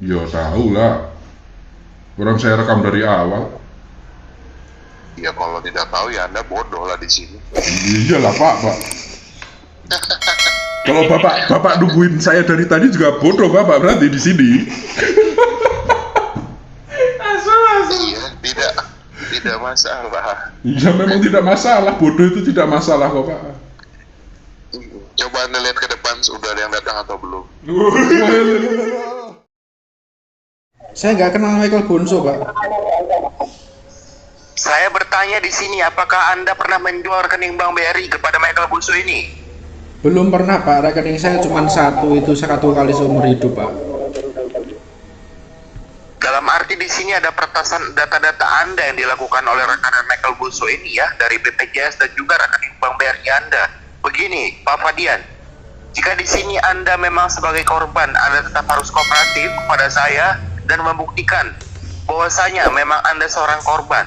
Ya tahu lah. Orang saya rekam dari awal. Ya kalau tidak tahu ya Anda bodoh lah di sini. Iyalah Pak. Kalau Bapak nungguin saya dari tadi juga bodoh Bapak berarti di sini. Iya, tidak masalah. Ya memang tidak masalah, bodoh itu tidak masalah kok Pak. Coba Anda lihat ke depan sudah ada yang datang atau belum. Saya nggak kenal Michael Bonso, Pak. Saya bertanya di sini, apakah Anda pernah menjual rekening Bank BRI kepada Michael Bonso ini? Belum pernah, Pak. Rekening saya cuma satu, itu satu kali seumur hidup, Pak. Dalam arti di sini ada peretasan data-data Anda yang dilakukan oleh rekan Michael Bonso ini ya, dari BPJS dan juga rekening Bank BRI Anda. Begini, Pak Fadian, jika di sini Anda memang sebagai korban, Anda tetap harus kooperatif kepada saya dan membuktikan bahwasanya memang Anda seorang korban.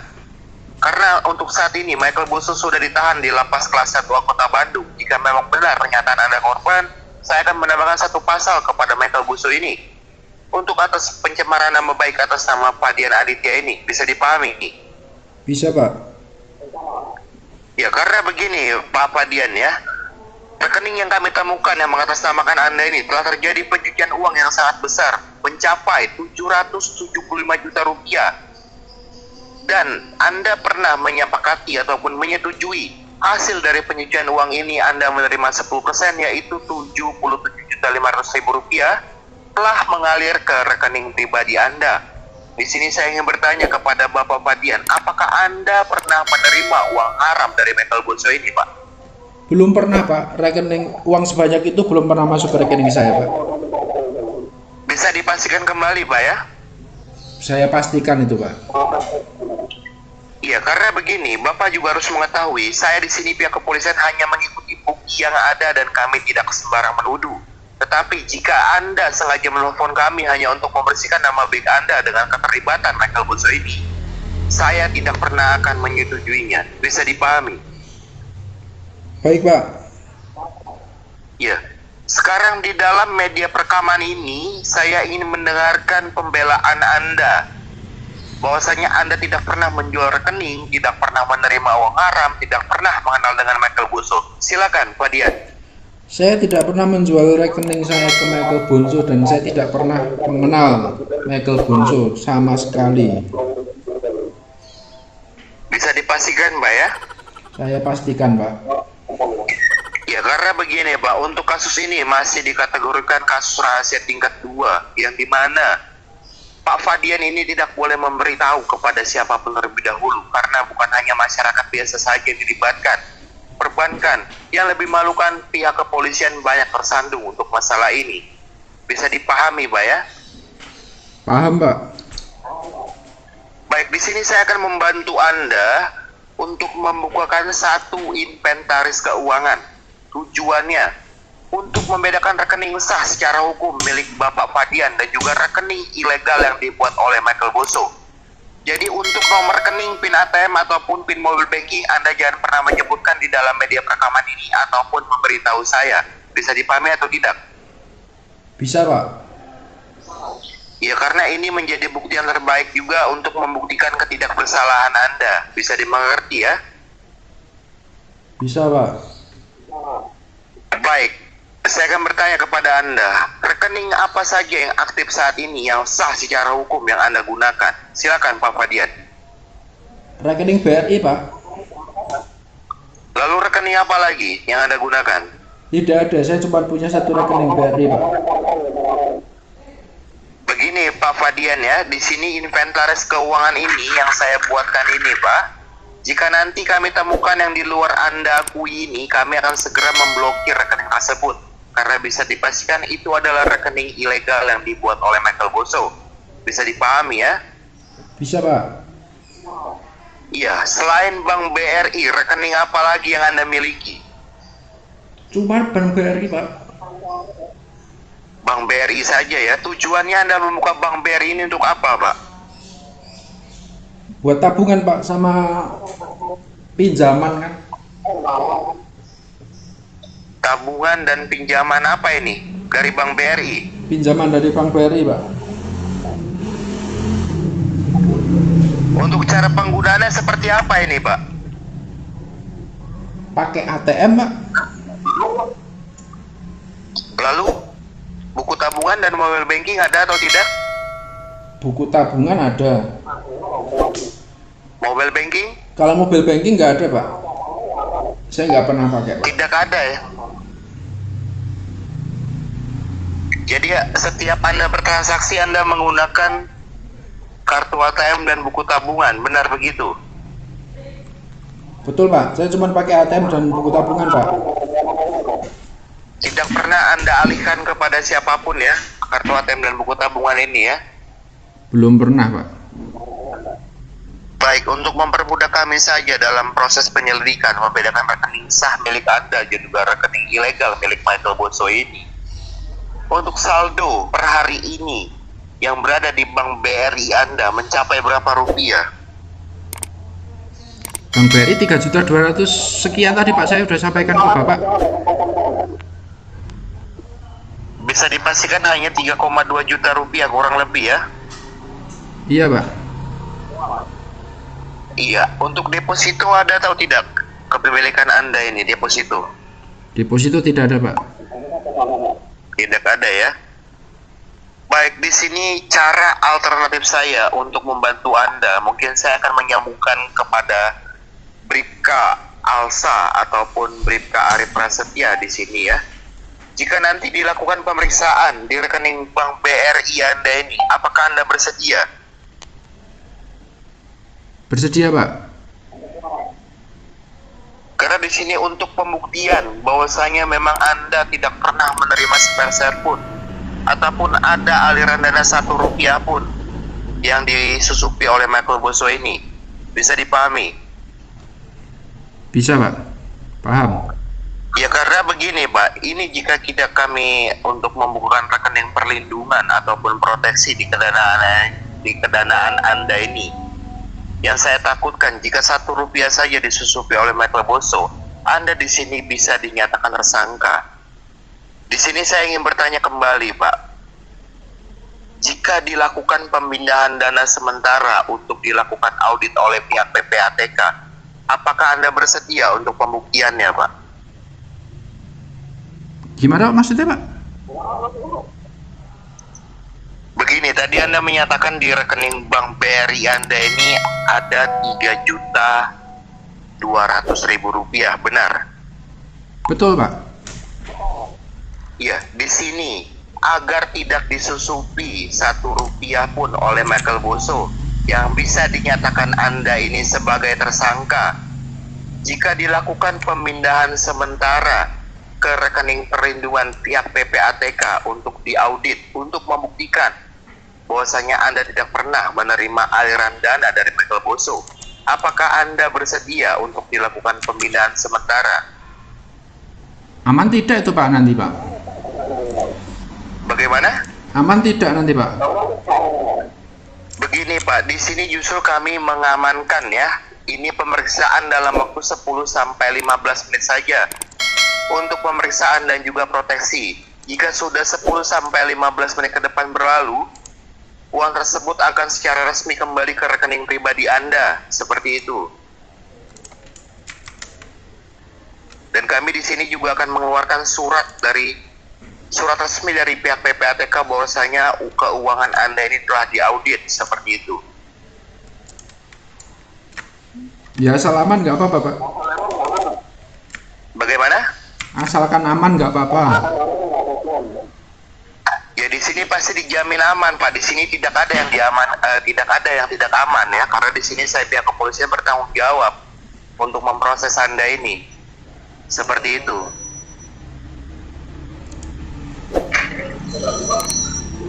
Karena untuk saat ini Michael Bonso sudah ditahan di Lapas Kelas 1 Kota Bandung. Jika memang benar pernyataan Anda korban, saya akan menambahkan satu pasal kepada Michael Bonso ini untuk atas pencemaran nama baik atas nama Fadian Aditya ini. Bisa dipahami? Bisa, Pak. Ya karena begini Pak Fadian ya, rekening yang kami temukan yang mengatasnamakan Anda ini telah terjadi pencucian uang yang sangat besar, mencapai 775 juta rupiah. Dan Anda pernah menyepakati ataupun menyetujui hasil dari pencucian uang ini Anda menerima 10%, yaitu 77.500.000 rupiah telah mengalir ke rekening pribadi Anda. Di sini saya ingin bertanya kepada Bapak Fadian, apakah Anda pernah menerima uang haram dari Michael Bonso ini, Pak? Belum pernah, Pak. Rekening uang sebanyak itu belum pernah masuk ke rekening saya, Pak. Bisa dipastikan kembali, Pak ya? Saya pastikan itu, Pak. Iya, karena begini, Bapak juga harus mengetahui, saya di sini pihak kepolisian hanya mengikuti bukti yang ada dan kami tidak sembarang menuduh. Tetapi jika Anda sengaja menelpon kami hanya untuk membersihkan nama baik Anda dengan keterlibatan Michael Bonso ini, saya tidak pernah akan menyetujuinya. Bisa dipahami? Baik, Pak. Ya. Sekarang di dalam media perekaman ini, saya ingin mendengarkan pembelaan Anda. Bahwasanya Anda tidak pernah menjual rekening, tidak pernah menerima uang haram, tidak pernah mengenal dengan Michael Bonso. Silakan, Pak Dian. Saya tidak pernah menjual rekening saya ke Michael Bonso dan saya tidak pernah mengenal Michael Bonso sama sekali. Bisa dipastikan, Pak ya? Saya pastikan, Pak. Ya karena begini Pak, untuk kasus ini masih dikategorikan kasus rahasia tingkat 2, yang dimana Pak Fadian ini tidak boleh memberitahu kepada siapapun terlebih dahulu, karena bukan hanya masyarakat biasa saja yang dilibatkan. Perbankan yang lebih malukan, pihak kepolisian banyak tersandung untuk masalah ini. Bisa dipahami Pak ya? Paham, Pak. Baik, di sini saya akan membantu Anda untuk membukakan satu inventaris keuangan. Tujuannya untuk membedakan rekening sah secara hukum milik Bapak Fadian dan juga rekening ilegal yang dibuat oleh Michael Bonso. Jadi untuk nomor rekening, PIN ATM ataupun PIN mobil banking Anda jangan pernah menyebutkan di dalam media perekaman ini ataupun memberitahu saya. Bisa dipahami atau tidak? Bisa, Pak. Ya karena ini menjadi bukti yang terbaik juga untuk membuktikan ketidakbersalahan Anda. Bisa dimengerti ya? Bisa, Pak. Baik, saya akan bertanya kepada Anda, rekening apa saja yang aktif saat ini yang sah secara hukum yang Anda gunakan? Silakan Pak Fadian. Rekening BRI, Pak. Lalu rekening apa lagi yang Anda gunakan? Tidak ada, saya cuma punya satu rekening BRI, Pak. Begini Pak Fadian ya, di sini inventaris keuangan ini yang saya buatkan ini Pak. Jika nanti kami temukan yang di luar Anda akui ini, kami akan segera memblokir rekening tersebut. Karena bisa dipastikan itu adalah rekening ilegal yang dibuat oleh Michael Bonso. Bisa dipahami ya? Bisa, Pak. Iya, selain Bank BRI, rekening apa lagi yang Anda miliki? Cuma Bank BRI, Pak. Bank BRI saja ya. Tujuannya Anda membuka Bank BRI ini untuk apa Pak? Buat tabungan, Pak, sama pinjaman kan. Tabungan dan pinjaman apa ini? Dari Bank BRI? Pinjaman dari Bank BRI, Pak. Untuk cara penggunaannya seperti apa ini, Pak? Pakai ATM, Pak. Lalu buku tabungan dan mobile banking ada atau tidak? Buku tabungan ada. Mobile banking? Kalau mobile banking nggak ada, Pak. Saya nggak pernah pakai, Pak. Tidak ada ya. Jadi ya, setiap Anda bertransaksi Anda menggunakan kartu ATM dan buku tabungan, benar begitu? Betul, Pak. Saya cuma pakai ATM dan buku tabungan, Pak. Tidak pernah Anda alihkan kepada siapapun ya, kartu ATM dan buku tabungan ini ya? Belum pernah, Pak. Baik, untuk mempermudah kami saja dalam proses penyelidikan, membedakan rekening sah milik Anda dan juga rekening ilegal milik Michael Bonso ini. Untuk saldo per hari ini yang berada di Bank BRI Anda mencapai berapa rupiah? Bank BRI 3.200.000 sekian tadi, Pak. Saya sudah sampaikan ke Bapak. Bisa dipastikan hanya 3,2 juta rupiah kurang lebih ya? Iya, Pak. Iya, untuk deposito ada atau tidak? Kepemilikan Anda ini deposito? Deposito tidak ada, Pak. Tidak ada ya. Baik, di sini cara alternatif saya untuk membantu Anda, mungkin saya akan menyambungkan kepada Bribka Alsa ataupun Bribka Arif Prasetya di sini ya. Jika nanti dilakukan pemeriksaan di rekening Bank BRI Anda ini, apakah Anda bersedia? Bersedia, Pak. Karena di sini untuk pembuktian bahwasanya memang Anda tidak pernah menerima sepeser pun ataupun ada aliran dana 1 rupiah pun yang disusupi oleh Michael Bonso ini, bisa dipahami? Bisa, Pak. Paham. Ya karena begini Pak, ini jika tidak kami untuk membukukan rekening perlindungan ataupun proteksi di kedanaan Anda ini, yang saya takutkan jika 1 rupiah saja disusupi oleh Michael Bonso, Anda di sini bisa dinyatakan tersangka. Di sini saya ingin bertanya kembali, Pak. Jika dilakukan pemindahan dana sementara untuk dilakukan audit oleh pihak PPATK, apakah Anda bersedia untuk pembuktiannya, Pak? Gimana, Pak, maksudnya, Pak? Begini, tadi Anda menyatakan di rekening Bank BRI Anda ini ada 3.200.000 rupiah, benar? Betul, Pak. Iya, di sini agar tidak disusupi 1 rupiah pun oleh Michael Bonso yang bisa dinyatakan Anda ini sebagai tersangka. Jika dilakukan pemindahan sementara ke rekening perlindungan pihak PPATK untuk diaudit, untuk membuktikan bahwasanya Anda tidak pernah menerima aliran dana dari Michael Bonso, apakah Anda bersedia untuk dilakukan pemindahan sementara? Aman tidak itu, Pak, nanti, Pak? Bagaimana? Aman tidak nanti, Pak? Begini Pak, di sini justru kami mengamankan ya. Ini pemeriksaan dalam waktu 10 sampai 15 menit saja untuk pemeriksaan dan juga proteksi. Jika sudah 10 sampai 15 menit ke depan berlalu, uang tersebut akan secara resmi kembali ke rekening pribadi Anda, seperti itu. Dan kami di sini juga akan mengeluarkan surat resmi dari pihak PPATK bahwasanya keuangan Anda ini telah diaudit, seperti itu. Ya, asal aman nggak apa-apa, Pak. Bagaimana? Asalkan aman nggak apa-apa. Ya di sini pasti dijamin aman, Pak. Di sini tidak ada yang tidak ada yang tidak aman ya, karena di sini saya pihak kepolisian bertanggung jawab untuk memproses Anda ini. Seperti itu.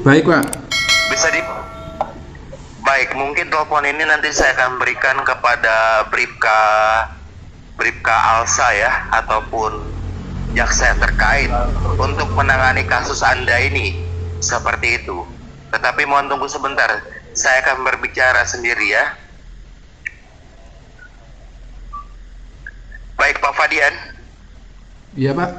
Baik, Pak. Baik, mungkin telepon ini nanti saya akan berikan kepada Bribka Alsa ya, ataupun jaksa yang terkait untuk menangani kasus Anda ini, seperti itu. Tetapi mohon tunggu sebentar, saya akan berbicara sendiri ya. Baik Pak Fadian. Iya, Pak.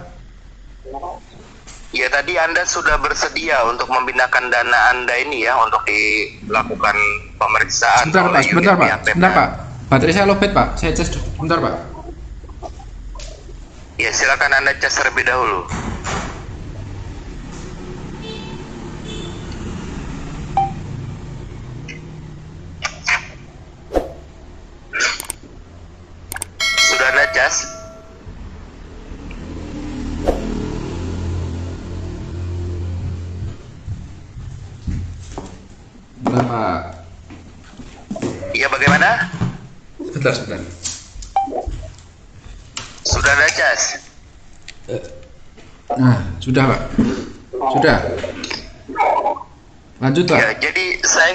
Ya tadi Anda sudah bersedia untuk membinakan dana Anda ini ya untuk dilakukan pemeriksaan Sebentar oleh Pak, sebentar unit Pak, pihak sebentar PPA. Pak. Baterai saya lowbat Pak, saya cas dulu. Sebentar Pak. Ya silakan Anda cas terlebih dahulu. Sudah Anda cas? Sebentar Pak. Iya bagaimana? Sebentar, sebentar. Sudah Anda cas? Nah, sudah Pak. Sudah. Lanjut Pak. Ya, jadi saya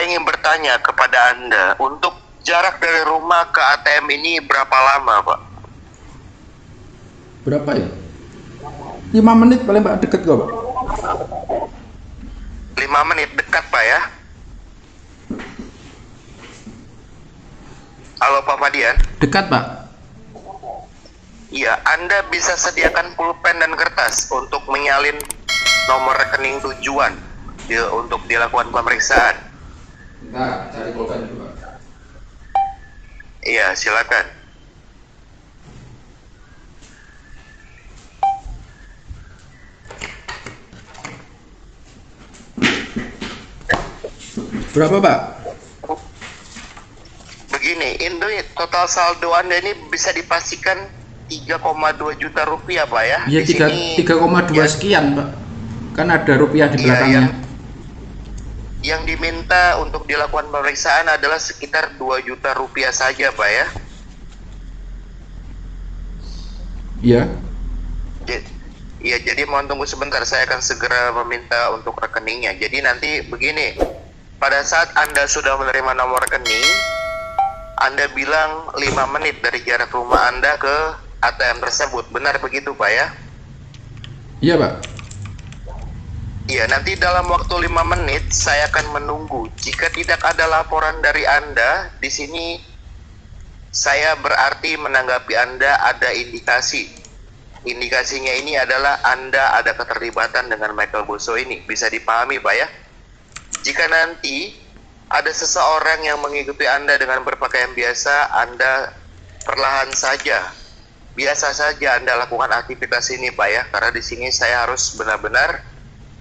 ingin bertanya kepada Anda, untuk jarak dari rumah ke ATM ini berapa lama, Pak? Berapa ya? 5 menit paling Pak, deket kok Pak. 5 menit, dekat Pak ya? Halo Pak Fadian? Dekat Pak. Iya, Anda bisa sediakan pulpen dan kertas untuk menyalin nomor rekening tujuan untuk dilakukan pemeriksaan. Nah, cari pulpen dulu Pak. Iya, silakan. Berapa Pak? Begini, ini total saldo Anda ini bisa dipastikan 3,2 juta rupiah Pak ya? Ya Di sini 3,2 ya, sekian Pak. Kan ada rupiah di Iya, belakangnya. yang diminta untuk dilakukan pemeriksaan adalah sekitar 2 juta rupiah saja Pak ya? Iya. Iya, jadi mohon tunggu sebentar, saya akan segera meminta untuk rekeningnya. Jadi nanti begini, pada saat Anda sudah menerima nomor rekening, Anda bilang 5 menit dari jarak rumah Anda ke ATM tersebut. Benar begitu Pak ya? Iya Pak. Iya, nanti dalam waktu 5 menit saya akan menunggu. Jika tidak ada laporan dari Anda, di sini saya berarti menanggapi Anda ada indikasi. Indikasinya ini adalah Anda ada keterlibatan dengan Michael Boso ini. Bisa dipahami Pak ya? Jika nanti ada seseorang yang mengikuti Anda dengan berpakaian biasa, Anda perlahan saja, biasa saja Anda lakukan aktivitas ini Pak ya. Karena di sini saya harus benar-benar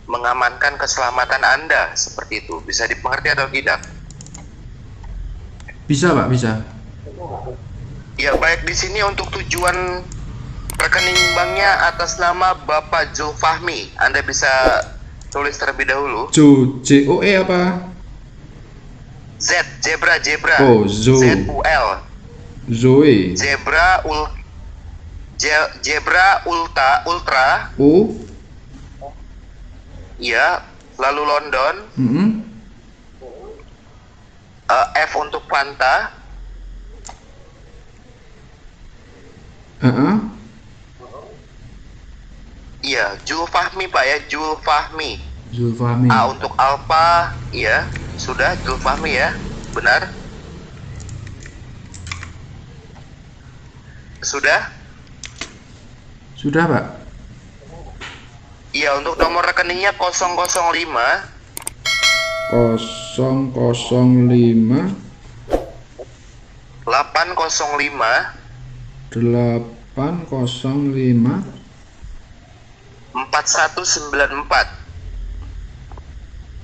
mengamankan keselamatan Anda, seperti itu. Bisa dimengerti atau tidak? Bisa Pak, bisa. Ya baik, di sini untuk tujuan rekening banknya atas nama Bapak Zulfahmi. Anda bisa tulis terlebih dahulu. JOE apa? Z, zebra. Oh, Zo. ZUL. Zoe. Zebra ultra. O. Ya, lalu London. F untuk Fanta. Iya, Zulfahmi Pak ya, Zulfahmi. Zulfahmi. A untuk Alpha, iya, sudah Zulfahmi ya, benar? Sudah? Sudah Pak. Iya, untuk nomor rekeningnya 005 005 805 805 4194.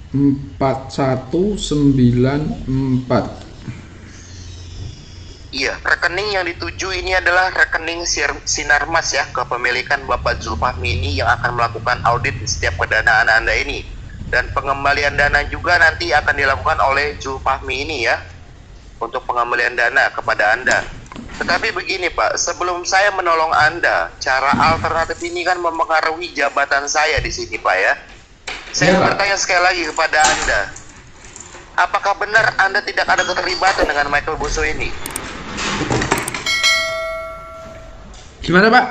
4194. Iya, rekening yang dituju ini adalah rekening Sinarmas ya, kepemilikan Bapak Zulfahmi ini yang akan melakukan audit di setiap pendanaan Anda ini. Dan pengembalian dana juga nanti akan dilakukan oleh Zulfahmi ini ya, untuk pengembalian dana kepada Anda. Tetapi begini Pak, sebelum saya menolong Anda, cara alternatif ini kan mempengaruhi jabatan saya di sini Pak ya. Saya bertanya sekali lagi kepada Anda, apakah benar Anda tidak ada keterlibatan dengan Michael Boso ini? Gimana Pak?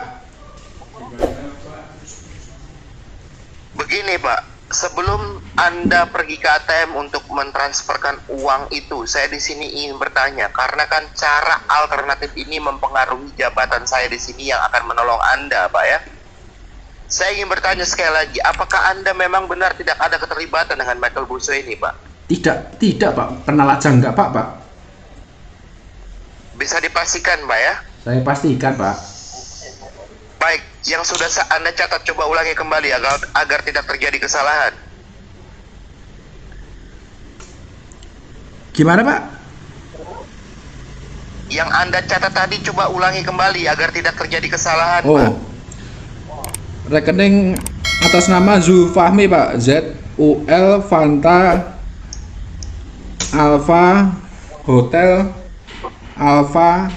Begini Pak, sebelum Anda pergi ke ATM untuk mentransferkan uang itu, saya di sini ingin bertanya, karena kan cara alternatif ini mempengaruhi jabatan saya di sini yang akan menolong Anda Pak ya. saya ingin bertanya sekali lagi, apakah Anda memang benar tidak ada keterlibatan dengan Michael Bonso ini, Pak? Tidak Pak, kenal aja enggak Pak. Bisa dipastikan, Pak ya? Saya pastikan Pak. Baik, yang sudah Anda catat coba ulangi kembali agar tidak terjadi kesalahan. Gimana Pak? Yang Anda catat tadi coba ulangi kembali agar tidak terjadi kesalahan, Oh, Pak. rekening atas nama Zulfahmi Pak, ZUL Fanta Alfa Hotel Alfa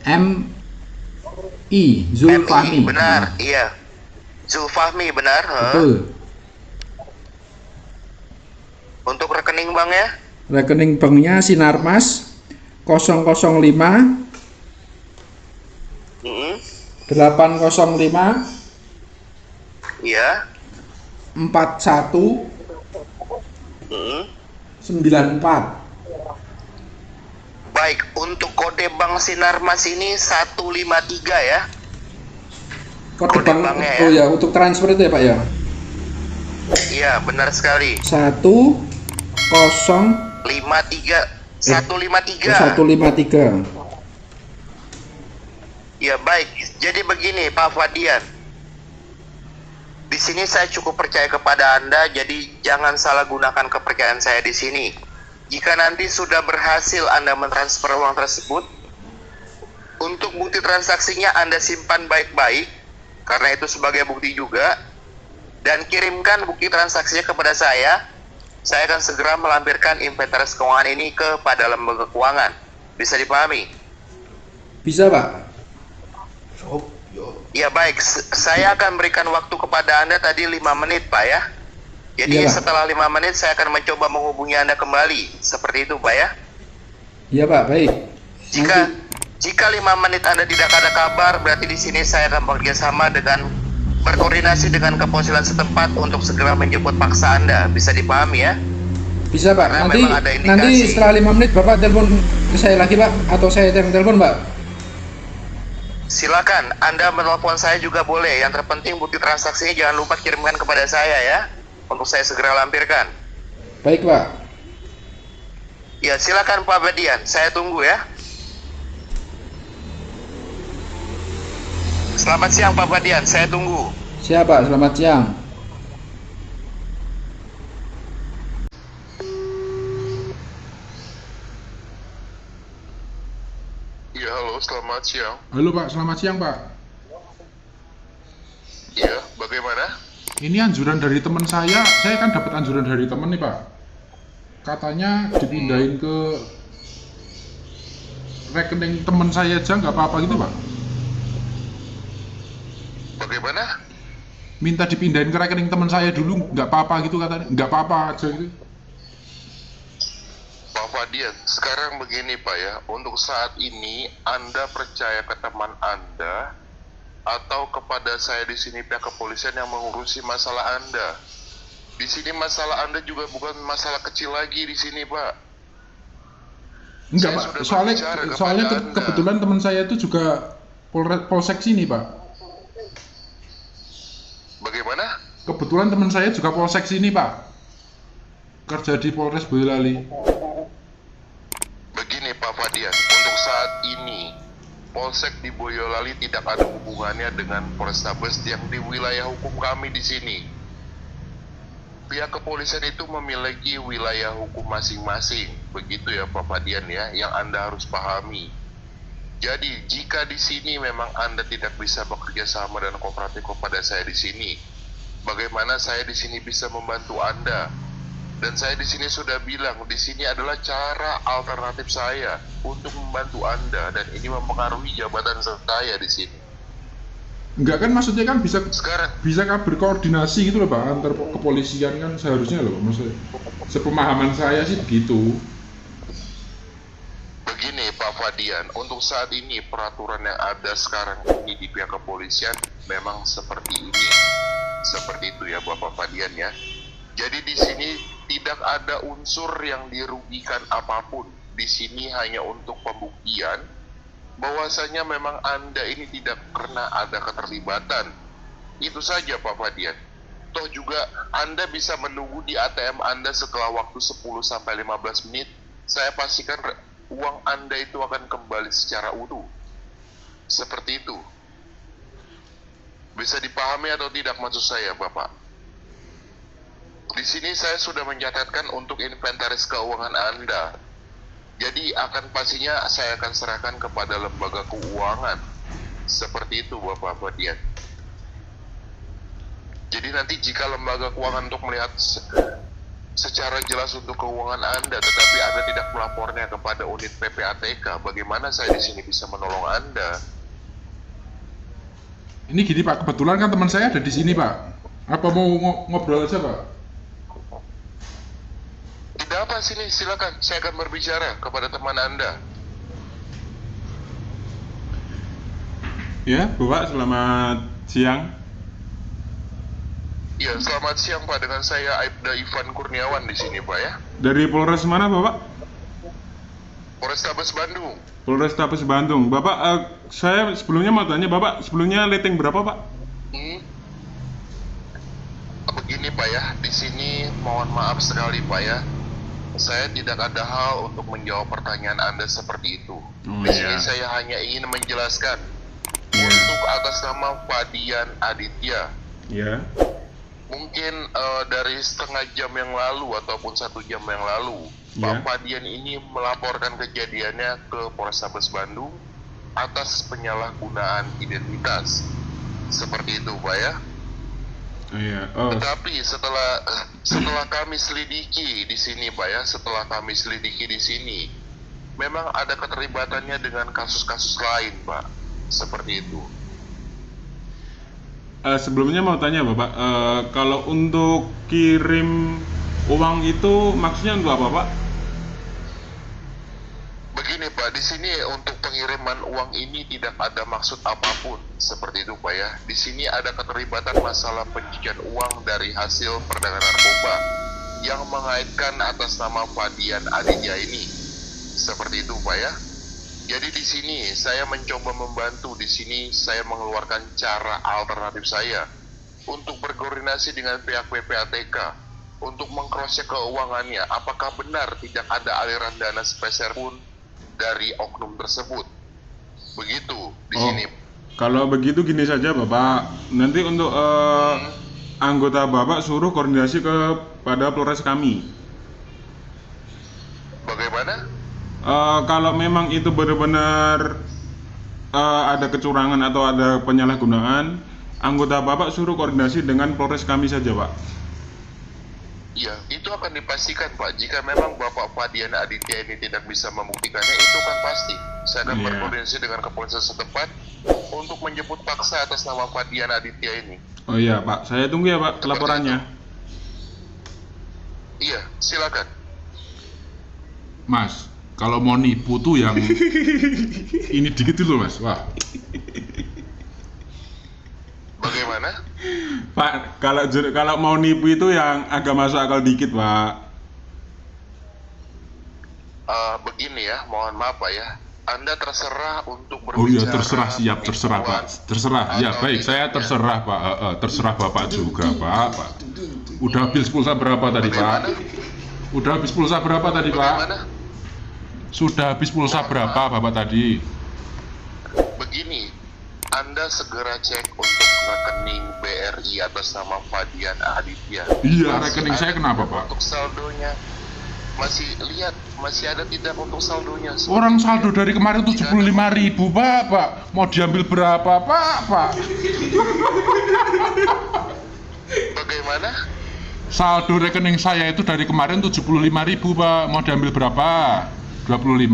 MI Zulfahmi. MI, benar, iya. Zulfahmi, benar. Betul. Untuk rekening bank ya? Rekening banknya Sinarmas 005 805 Iya. 41 94. Baik, untuk kode bank Sinarmas ini 153 ya? Kode Kode bank. banknya ya? Oh ya, untuk transfer itu ya Pak ya. Iya, benar sekali. 153 153. Ya baik, jadi begini Pak Fadian. Di sini saya cukup percaya kepada Anda, jadi jangan salah gunakan kepercayaan saya di sini. Jika nanti sudah berhasil Anda mentransfer uang tersebut, untuk bukti transaksinya Anda simpan baik-baik, karena itu sebagai bukti juga, dan kirimkan bukti transaksinya kepada saya. Saya akan segera melampirkan inventaris keuangan ini kepada lembaga keuangan. Bisa dipahami? Bisa Pak. Ya baik, saya akan berikan waktu kepada Anda tadi 5 menit Pak ya. Jadi Iya, Pak. setelah 5 menit saya akan mencoba menghubungi Anda kembali. Seperti itu Pak ya. Iya Pak, baik. Jika 5 menit Anda tidak ada kabar, berarti di sini saya akan bekerjasama dengan berkoordinasi dengan kepolisian setempat untuk segera menjemput paksa Anda. Bisa dipahami ya? Bisa Pak. Karena Nanti memang ada indikasi. nanti setelah 5 menit Bapak telepon ke saya lagi Pak, atau saya yang telepon Pak. Silakan, Anda menelpon saya juga boleh. Yang terpenting bukti transaksinya jangan lupa kirimkan kepada saya ya, untuk saya segera lampirkan. Baik Pak. Ya silakan Pak Badian, saya tunggu ya. Selamat siang Pak Badian, saya tunggu. Siap Pak, selamat siang. Iya, halo, selamat siang. Halo Pak, selamat siang Pak. Iya, bagaimana? Ini anjuran dari teman saya kan dapat anjuran dari teman nih Pak. Katanya dipindahin ke rekening teman saya aja nggak apa-apa gitu Pak. Bagaimana? Minta dipindahin ke rekening teman saya dulu, nggak apa-apa gitu katanya, nggak apa-apa aja gitu. Pak Fadian, sekarang begini Pak ya, untuk saat ini Anda percaya ke teman Anda atau kepada saya di sini pihak kepolisian yang mengurusi masalah Anda? Di sini masalah Anda juga bukan masalah kecil lagi di sini Pak. Enggak Saya Pak, sudah berbicara soalnya kepada Anda. kebetulan teman saya itu juga polsek sini Pak. Bagaimana? Kebetulan teman saya juga polsek sini Pak. Kerja di Polres Boyolali. Begini Pak Fadian, untuk saat ini Polsek di Boyolali tidak ada hubungannya dengan Polrestabes yang di wilayah hukum kami di sini. Pihak kepolisian itu memiliki wilayah hukum masing-masing, begitu ya Pak Fadian ya, yang Anda harus pahami. Jadi jika di sini memang Anda tidak bisa bekerja sama dan kooperatif kepada saya di sini, bagaimana saya di sini bisa membantu Anda? Dan saya di sini sudah bilang, di sini adalah cara alternatif saya untuk membantu Anda, dan ini mempengaruhi jabatan saya di sini. Enggak kan, maksudnya kan bisa Sekarang, kan berkoordinasi gitu loh Pak, antar kepolisian kan seharusnya loh, maksudnya sepemahaman saya sih begitu. begini Pak Fadian, untuk saat ini peraturan yang ada sekarang ini di pihak kepolisian memang seperti ini. Seperti itu ya Bapak Fadian ya. Jadi di sini tidak ada unsur yang dirugikan apapun. Di sini hanya untuk pembuktian bahwasanya memang Anda ini tidak pernah ada keterlibatan. Itu saja Pak Fadian. Toh juga Anda bisa menunggu di ATM Anda setelah waktu 10-15 menit. Saya pastikan uang Anda itu akan kembali secara utuh. Seperti itu. Bisa dipahami atau tidak maksud saya, Bapak? Di sini saya sudah mencatatkan untuk inventaris keuangan Anda. Jadi akan pastinya saya akan serahkan kepada lembaga keuangan. Seperti itu, Bapak Fadian. Jadi nanti jika lembaga keuangan untuk melihat secara jelas untuk keuangan Anda, tetapi Anda tidak melapornya kepada unit PPATK, bagaimana saya di sini bisa menolong Anda? Ini gini Pak, kebetulan kan teman saya ada di sini Pak. Apa mau ngobrol aja Pak? Tidak apa, sini silakan, saya akan berbicara kepada teman Anda. Ya, Bapak, selamat siang. Ya, selamat siang Pak, dengan saya Aibda Ivan Kurniawan di sini Pak ya. Dari Polres mana, Bapak? Polrestabes Bandung. Polrestabes Bandung. Bapak, saya sebelumnya mau tanya, Bapak, sebelumnya rating berapa, Pak? Begini Pak ya, di sini mohon maaf sekali Pak ya. Saya tidak ada hal untuk menjawab pertanyaan Anda seperti itu. Di sini saya hanya ingin menjelaskan untuk atas nama Fadian Aditya. Ya. Mungkin dari setengah jam yang lalu ataupun 1 jam yang lalu, Pak Fadian ini melaporkan kejadiannya ke Polrestabes Bandung atas penyalahgunaan identitas. Seperti itu, Pak ya. Iya. Oh. Tetapi setelah kami selidiki di sini, Pak ya, setelah kami selidiki di sini, memang ada keterlibatannya dengan kasus-kasus lain, Pak. Seperti itu. Sebelumnya mau tanya Bapak, kalau untuk kirim uang itu maksudnya untuk apa Pak? Begini Pak, di sini untuk pengiriman uang ini tidak ada maksud apapun, seperti itu Pak ya. Di sini ada keterlibatan masalah pencucian uang dari hasil perdagangan narkoba yang mengaitkan atas nama Fadian Aditya ini, seperti itu Pak ya. Jadi di sini saya mencoba membantu, di sini saya mengeluarkan cara alternatif saya untuk berkoordinasi dengan pihak PPATK untuk mengcross-check keuangannya, apakah benar tidak ada aliran dana sepeser pun dari oknum tersebut. Begitu di sini. Kalau begitu gini saja Bapak, nanti untuk anggota Bapak suruh koordinasi kepada Polres kami. Bagaimana? Kalau memang itu benar-benar ada kecurangan atau ada penyalahgunaan, anggota Bapak suruh koordinasi dengan Polres kami saja, Pak. Iya, itu akan dipastikan, Pak. Jika memang Bapak Fadian Aditya ini tidak bisa membuktikannya, itu kan pasti. Saya akan berkoordinasi dengan kepolisian setempat untuk menjemput paksa atas nama Fadian Aditya ini. Oh iya, Pak. Saya tunggu ya, Pak, laporannya. Iya, silakan. Mas, kalau mau nipu tuh yang ini dikit dulu Mas. Wah. Bagaimana? Pak, kalau mau nipu itu yang agak masuk akal dikit, Pak. Begini ya, mohon maaf Pak ya. Anda terserah untuk berbicara. Oh iya, terserah, siap, terserah Pak. Terserah, ya baik, saya terserah Pak. Terserah Bapak juga Pak. Udah habis pulsa berapa tadi Pak? Udah habis pulsa berapa tadi Pak? Sudah habis pulsa berapa Bapak tadi? Begini, Anda segera cek untuk rekening BRI atas nama Fadian Aditya. Iya, rekening saya kenapa Pak? Untuk saldonya masih ada tidak untuk saldonya? Orang saldo dari kemarin 75.000 Pak. Mau diambil berapa Pak? Bagaimana? Saldo rekening saya itu dari kemarin 75.000 Pak. Mau diambil berapa? 25.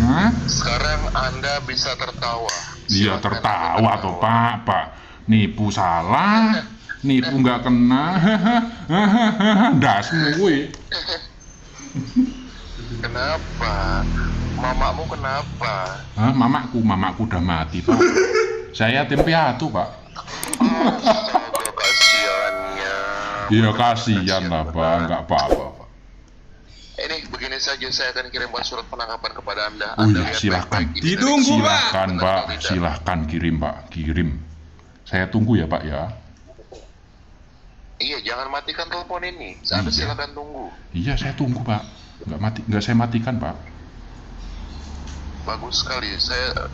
Hah? Sekarang Anda bisa tertawa. Iya tertawa toh Pak. Nipu salah, nipu nggak kena. Dasmu gue. Kenapa? Mamamu kenapa? Hah, mamaku udah mati Pak. Saya yatim piatu Pak. Astaga, kasihannya. Iya kasihan lah Pak, nggak apa-apa Pak. Ini begini saja saya akan kirimkan surat penangkapan kepada Anda. Oh Anda iya, lihat silakan. baik-baik ini. Ditunggu, Pak. Silakan Pak, silakan kirim Pak, kirim. Saya tunggu ya Pak ya. Iya, jangan matikan telepon ini. Anda Iya. silakan tunggu. Iya saya tunggu Pak. Nggak saya matikan Pak. Bagus sekali. Saya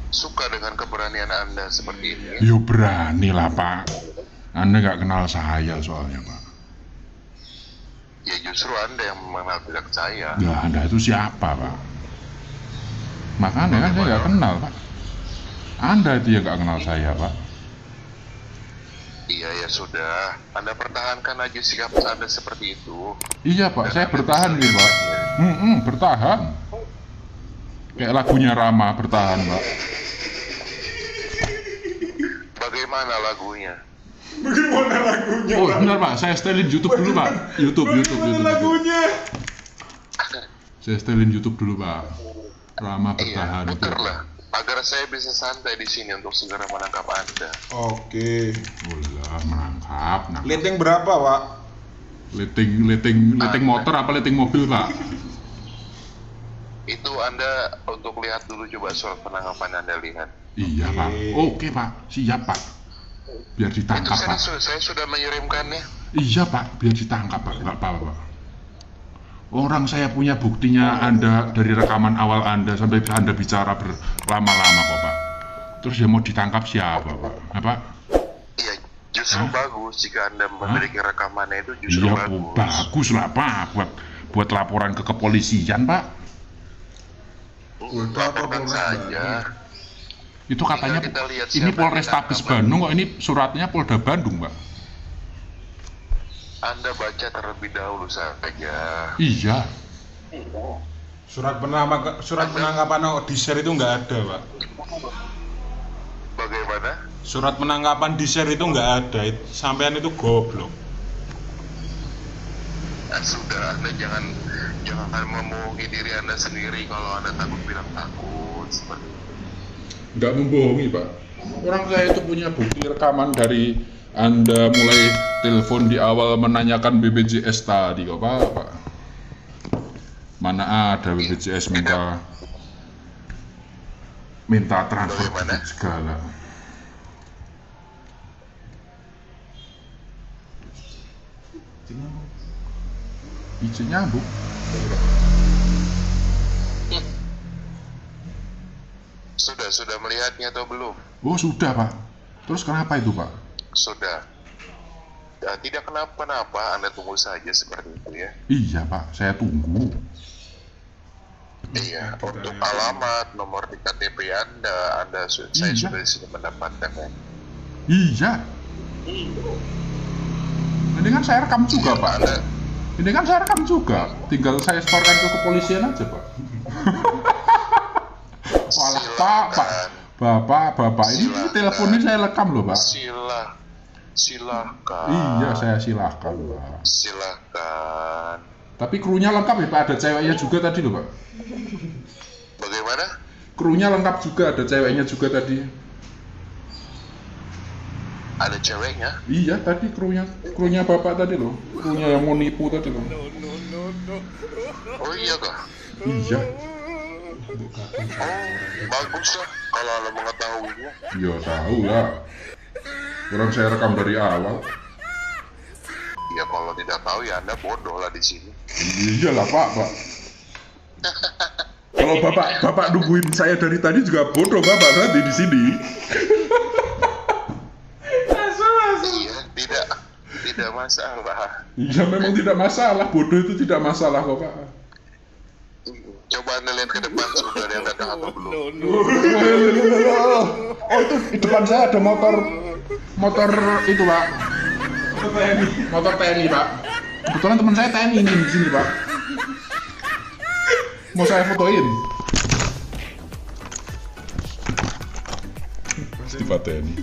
suka dengan keberanian Anda seperti ini. Yo berani lah Pak. Anda nggak kenal saya soalnya Pak. Ya justru Anda yang mengenal tidak saya. Ya Anda itu siapa Pak? Makanya kan saya nggak kenal Pak. Anda itu yang nggak kenal saya Pak. Iya ya sudah. Anda pertahankan aja sikap Anda seperti itu. Iya Pak, saya bertahan nih Pak. Bertahan. Kayak lagunya Rama, bertahan Pak. Bagaimana lagunya? Bagaimana lagunya? Oh benar Pak, saya setelin YouTube dulu Pak. YouTube. Lagunya. Saya setelin YouTube dulu Pak. Rama Iya, bertahan itu. putarlah. Agar saya bisa santai di sini untuk segera menangkap Anda. Oke. Ulah menangkap. Leteng berapa, Pak? Leteng motor apa leteng mobil Pak? Itu Anda untuk lihat dulu, coba surat penangkapan Anda lihat. Iya Pak. Oke Pak, siap Pak. Biar Itu ditangkap Pak. saya sudah mengirimkannya. Iya Pak, biar ditangkap Pak. Nggak apa-apa Pak. Orang saya punya buktinya Anda dari rekaman awal Anda sampai Anda bicara berlama-lama kok Pak. Terus ya mau ditangkap siapa Pak? Apa? Iya, justru bagus jika Anda memiliki rekamannya itu justru Iya bagus. bagus lah Pak. Buat laporan ke kepolisian Pak. Laporkan saja. Itu katanya Tinggal kita lihat ini siapa Polrestabes yang Bandung kok, ini suratnya Polda Bandung Pak. Anda baca terlebih dahulu saja. Iya. Surat penangkapan di share itu nggak ada, Pak. Bagaimana? Surat penangkapan di share itu nggak ada. Sampean itu goblok. Nah, sudah, Anda jangan memohongi diri Anda sendiri kalau Anda takut bilang takut seperti itu. Nggak membohongi Pak. Orang saya itu punya bukti rekaman dari Anda mulai telepon di awal menanyakan BPJS tadi kok Pak. Mana ada BPJS minta transfer duit segala. Izin nyambung. Sudah melihatnya atau belum? Oh sudah Pak. Terus kenapa itu Pak? Sudah. Ya, tidak kenapa-napa, Anda tunggu saja seperti itu ya. Iya Pak, saya tunggu. Iya, untuk alamat, nomor di KTP Anda saya Iya. sudah sudah mendapatkan ya. Iya. Ini kan saya rekam juga Pak. Anda, Ini kan saya rekam juga. Tinggal saya setorkan ke kepolisian aja Pak. Walah Pak. Bapak ini teleponnya saya rekam loh Pak. silahkan. Iya saya silahkan Pak. Silahkan. Tapi krunya lengkap ya Pak, ada ceweknya juga tadi loh Pak. Bagaimana? Krunya lengkap juga, ada ceweknya juga tadi. Ada ceweknya? Iya tadi krunya Bapak tadi loh. Krunya yang mau nipu tadi loh. Oh iya kah? Iya. Oh, bagus lah kalau Anda mengetahuinya. Ya tahu lah. Orang saya rekam dari awal. Ya kalau tidak tahu ya Anda bodoh lah di sini. Iyalah Pak. Kalau Bapak nungguin saya dari tadi juga bodoh Bapak nanti di sini. Iya, tidak masalah. Iya memang tidak masalah, bodoh itu tidak masalah kok Pak. Coba Anda lihat ke depan, sudah ada yang datang atau belum? Oh itu di depan saya ada motor itu Pak. Motor TNI Pak. Kebetulan teman saya TNI ini di sini Pak. Mau saya fotoin. Pasti Pak TNI.